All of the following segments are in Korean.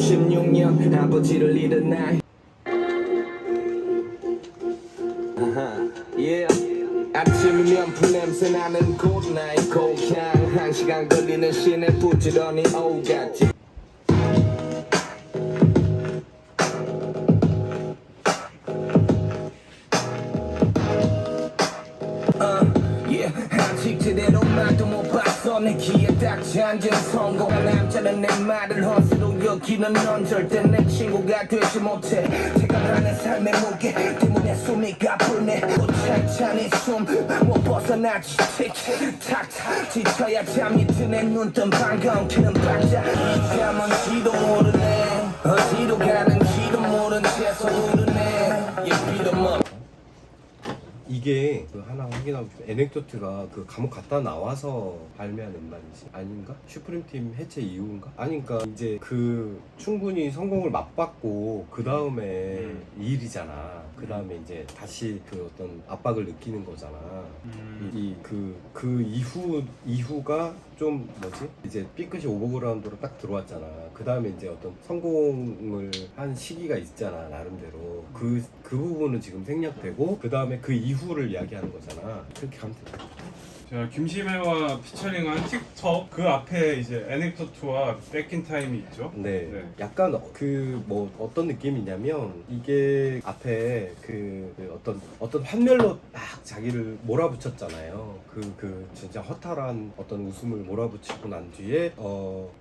1996년 아버지를 잃은 날 아침이면 풀냄새 나는 곳 나의 고향 1시간 걸리는 시내 부지런히 오갔지 아직 제대로 말도 못 봤어 내 귀에 닥치 앉은 성공한 남자는 내 말을 허세로 여기는 넌 절대 내 친구가 되지 못해 태어나는 삶의 무게 때문에 숨이 가쁘네 또 찬찬히 숨 못 벗어나지 틱탁탁 지쳐야 잠이 드네 눈 뜬 방금 켜는 박자 이가 뭔지도 모르네 어디로 가는지도 모른 채 서두르네 You beat 'em up 이게 그 하나 확인하고 싶은 에넥도트가 그 감옥 갔다 나와서 발매한 음반이지 아닌가? 슈프림팀 해체 이후인가? 아니 그러니까 이제 그 충분히 성공을 맛봤고 그 다음에 이 일이잖아. 그 다음에 이제 다시 그 어떤 압박을 느끼는 거잖아. 그 이후가 좀 뭐지? 이제 삐끗이 오버그라운드로 딱 들어왔잖아. 그 다음에 이제 어떤 성공을 한 시기가 있잖아 나름대로. 그 부분은 지금 생략되고 그 다음에 그 이후를 이야기하는 거잖아. 그렇게 가면 돼. 제가 김시매와 피처링한 틱톡 그 앞에 이제 에넥도트와 백인타임이 있죠. 네. 네. 약간 그 뭐 어떤 느낌이냐면 이게 앞에 그 어떤 환멸로 딱 자기를 몰아붙였잖아요. 그 진짜 허탈한 어떤 웃음을 몰아붙이고 난 뒤에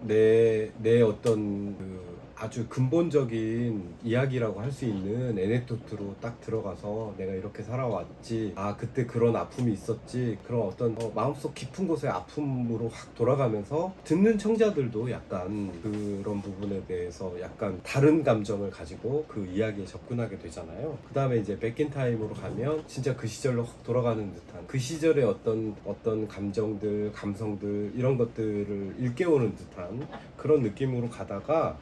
내 어떤 그 아주 근본적인 이야기라고 할 수 있는 에넥도트로 딱 들어가서 내가 이렇게 살아왔지, 아 그때 그런 아픔이 있었지, 그런 어떤 마음속 깊은 곳의 아픔으로 확 돌아가면서 듣는 청자들도 약간 그런 부분에 대해서 약간 다른 감정을 가지고 그 이야기에 접근하게 되잖아요. 그 다음에 이제 백인타임으로 가면 진짜 그 시절로 확 돌아가는 듯한, 그 시절의 어떤 감정들, 감성들 이런 것들을 일깨우는 듯한 그런 느낌으로 가다가,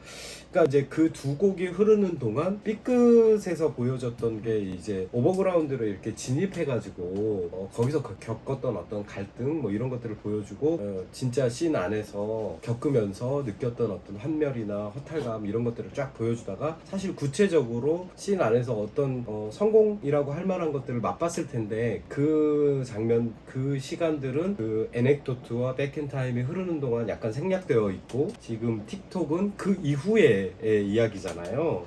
그러니까 이제 그 두 곡이 흐르는 동안 삐끗에서 보여줬던 게 이제 오버그라운드로 이렇게 진입해가지고 거기서 겪었던 어떤 갈등 뭐 이런 것들을 보여주고, 진짜 씬 안에서 겪으면서 느꼈던 어떤 환멸이나 허탈감 이런 것들을 쫙 보여주다가, 사실 구체적으로 씬 안에서 어떤 성공이라고 할 만한 것들을 맛봤을 텐데 그 장면, 그 시간들은 그 에넥도트와 백인타임이 흐르는 동안 약간 생략되어 있고, 지금 틱톡은 그 이후의 이야기잖아요.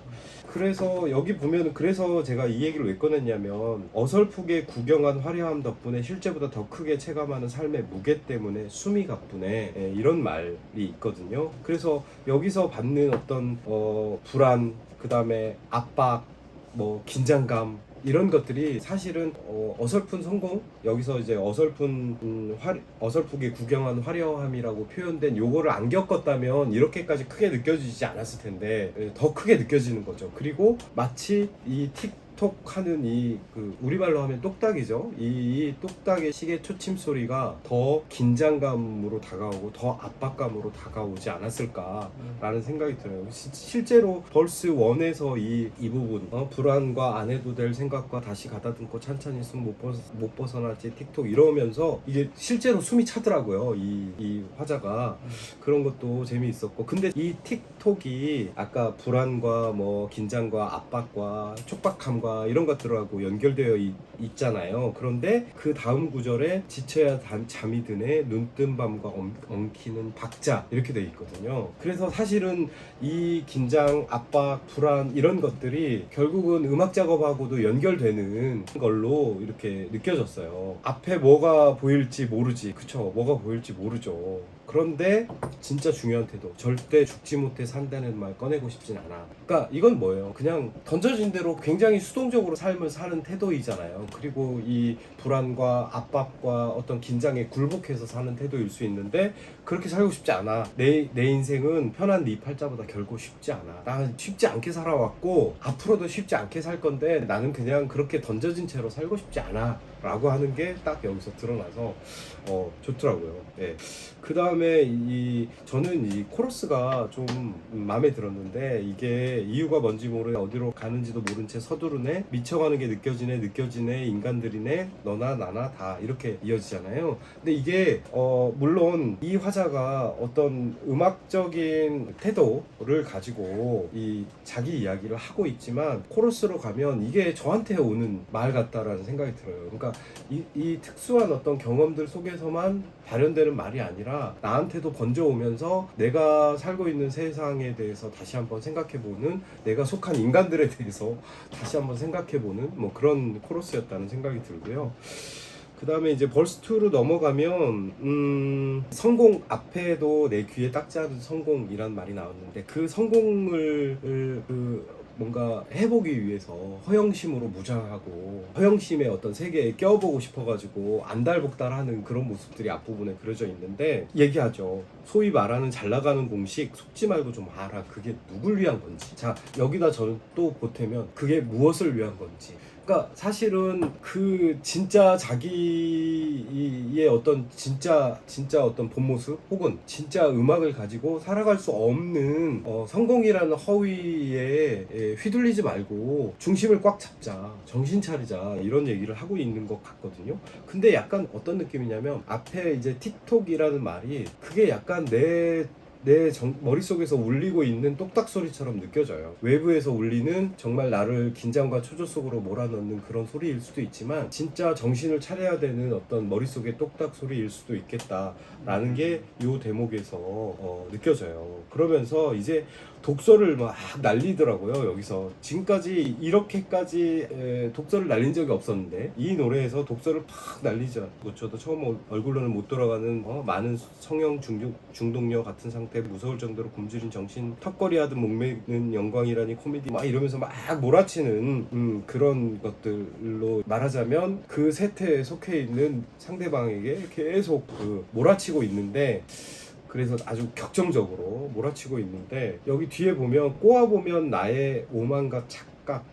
그래서 여기 보면, 그래서 제가 이 얘기를 왜 꺼냈냐면, 어설프게 구경한 화려함 덕분에 실제보다 더 크게 체감하는 삶의 무게 때문에 숨이 가쁘네, 이런 말이 있거든요. 그래서 여기서 받는 어떤 불안, 그 다음에 압박, 뭐 긴장감 이런 것들이 사실은 어설픈 성공, 여기서 이제 어설프게 구경한 화려함이라고 표현된 요거를 안 겪었다면 이렇게까지 크게 느껴지지 않았을 텐데 더 크게 느껴지는 거죠. 그리고 마치 이 틱톡 하는 그 우리말로 하면 똑딱이죠. 이 똑딱의 시계 초침 소리가 더 긴장감으로 다가오고 더 압박감으로 다가오지 않았을까라는 생각이 들어요. 실제로 벌스 1에서 이 부분, 불안과 안 해도 될 생각과 다시 가다듬고 찬찬히 숨 못 벗어나지 틱톡 이러면서 이게 실제로 숨이 차더라고요. 이 화자가. 그런 것도 재미있었고, 근데 이 틱톡이 아까 불안과 뭐 긴장과 압박과 촉박함과 이런 것들하고 연결되어 있잖아요. 그런데 그 다음 구절에 지쳐야 잠이 드네, 눈뜬 밤과 엉키는 박자 이렇게 되어 있거든요. 그래서 사실은 이 긴장, 압박, 불안 이런 것들이 결국은 음악 작업하고도 연결되는 걸로 이렇게 느껴졌어요. 앞에 뭐가 보일지 모르지, 그쵸? 뭐가 보일지 모르죠. 그런데 진짜 중요한 태도, 절대 죽지 못해 산다는 말 꺼내고 싶진 않아. 그러니까 이건 뭐예요? 그냥 던져진 대로 굉장히 수동적으로 삶을 사는 태도이잖아요. 그리고 이 불안과 압박과 어떤 긴장에 굴복해서 사는 태도일 수 있는데, 그렇게 살고 싶지 않아. 내 인생은 편한 네 팔자보다 결코 쉽지 않아. 난 쉽지 않게 살아왔고 앞으로도 쉽지 않게 살 건데 나는 그냥 그렇게 던져진 채로 살고 싶지 않아 라고 하는 게 딱 여기서 드러나서 좋더라고요. 네. 그 다음에 다음에 저는 이 코러스가 좀 마음에 들었는데, 이게 이유가 뭔지 모르게 어디로 가는지도 모른 채 서두르네, 미쳐가는 게 느껴지네, 인간들이네, 너나 나나 다 이렇게 이어지잖아요. 근데 이게 물론 이 화자가 어떤 음악적인 태도를 가지고 이 자기 이야기를 하고 있지만, 코러스로 가면 이게 저한테 오는 말 같다라는 생각이 들어요. 그러니까 이 특수한 어떤 경험들 속에서만 발현되는 말이 아니라 나한테도 번져오면서 내가 살고 있는 세상에 대해서 다시 한번 생각해보는, 내가 속한 인간들에 대해서 다시 한번 생각해보는 뭐 그런 코러스였다는 생각이 들고요. 그 다음에 이제 벌스2로 넘어가면 성공, 앞에도 내 귀에 딱지 않은 성공이란 말이 나왔는데, 그 성공을 뭔가 해보기 위해서 허영심으로 무장하고 허영심의 어떤 세계에 껴보고 싶어가지고 안달복달하는 그런 모습들이 앞부분에 그려져 있는데, 얘기하죠. 소위 말하는 잘 나가는 공식, 속지 말고 좀 알아. 그게 누굴 위한 건지. 자, 여기다 저는 또 보태면 그게 무엇을 위한 건지. 그러니까 사실은 그 진짜 자기의 어떤 진짜 어떤 본 모습, 혹은 진짜 음악을 가지고 살아갈 수 없는 성공이라는 허위에 휘둘리지 말고 중심을 꽉 잡자, 정신 차리자, 이런 얘기를 하고 있는 것 같거든요. 근데 약간 어떤 느낌이냐면, 앞에 이제 틱톡이라는 말이 그게 약간 내 머릿속에서 울리고 있는 똑딱 소리처럼 느껴져요. 외부에서 울리는 정말 나를 긴장과 초조 속으로 몰아넣는 그런 소리일 수도 있지만, 진짜 정신을 차려야 되는 어떤 머릿속의 똑딱 소리일 수도 있겠다라는 게 이 대목에서 느껴져요. 그러면서 이제 독서를 막 날리더라고요. 여기서 지금까지 이렇게까지 독서를 날린 적이 없었는데, 이 노래에서 독서를 팍 날리죠. 저도 처음 얼굴로는 못 돌아가는 많은 성형 중독녀 같은 상태, 무서울 정도로 굶주린 정신, 턱걸이 하듯 목매는 영광이라니 코미디, 막 이러면서 막 몰아치는 그런 것들로 말하자면, 그 세태에 속해 있는 상대방에게 계속 몰아치고 있는데, 그래서 아주 격정적으로 몰아치고 있는데, 여기 뒤에 보면 꼬아보면 나의 오만과 착각,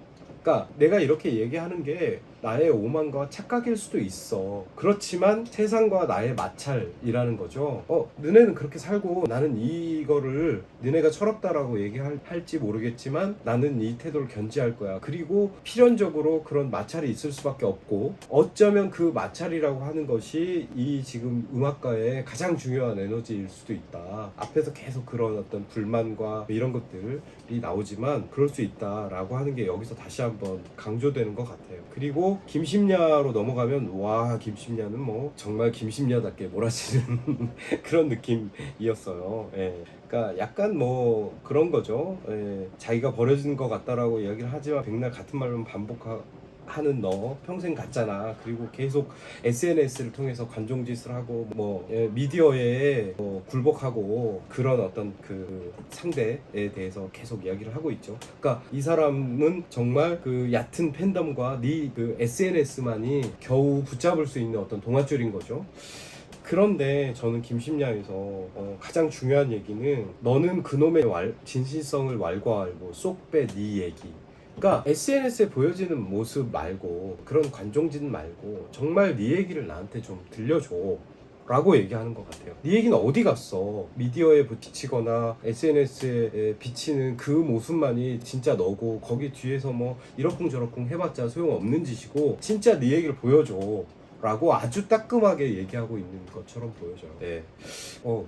그러니까 내가 이렇게 얘기하는 게 나의 오만과 착각일 수도 있어. 그렇지만 세상과 나의 마찰이라는 거죠. 너네는 그렇게 살고 나는 이거를 너네가 철없다라고 얘기할지 모르겠지만 나는 이 태도를 견지할 거야. 그리고 필연적으로 그런 마찰이 있을 수밖에 없고, 어쩌면 그 마찰이라고 하는 것이 이 지금 음악가의 가장 중요한 에너지일 수도 있다. 앞에서 계속 그런 어떤 불만과 이런 것들이 나오지만 그럴 수 있다라고 하는 게 여기서 다시 한번 강조되는 것 같아요. 그리고 김심야로 넘어가면, 와, 김심야는 뭐 정말 김심야답게 몰아치는 그런 느낌이었어요. 예. 그러니까 약간 뭐 그런 거죠. 예. 자기가 버려진 것 같다라고 이야기를 하지만 백날 같은 말만 반복하는 너 평생 갔잖아. 그리고 계속 SNS를 통해서 관종짓을 하고 미디어에 굴복하고 그런 어떤 그 상대에 대해서 계속 이야기를 하고 있죠. 그러니까 이 사람은 정말 그 얕은 팬덤과 그 SNS만이 겨우 붙잡을 수 있는 어떤 동아줄인 거죠. 그런데 저는 김심야에서 가장 중요한 얘기는, 너는 그놈의 진실성을 왈가왈부 쏙 빼 네 얘기. 그러니까 SNS에 보여지는 모습 말고, 그런 관종짓 말고, 정말 네 얘기를 나한테 좀 들려줘 라고 얘기하는 것 같아요. 네 얘기는 어디 갔어? 미디어에 비치거나 SNS에 비치는 그 모습만이 진짜 너고, 거기 뒤에서 뭐 이러쿵저러쿵 해봤자 소용없는 짓이고, 진짜 네 얘기를 보여줘 라고 아주 따끔하게 얘기하고 있는 것처럼 보여져요. 네.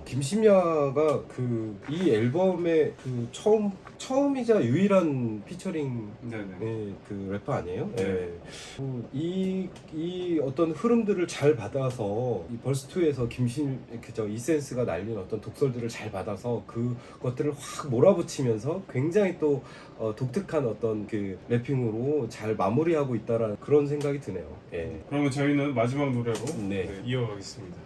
김심야가 이 앨범의 그 처음이자 유일한 피처링 그 래퍼 아니에요? 네. 이 어떤 흐름들을 잘 받아서 이 벌스2에서 이센스가 날린 어떤 독설들을 잘 받아서 그것들을 확 몰아붙이면서 굉장히 또 독특한 어떤 그 래핑으로 잘 마무리하고 있다라는 그런 생각이 드네요. 예. 그러면 저희는 마지막 노래로 네. 이어가겠습니다.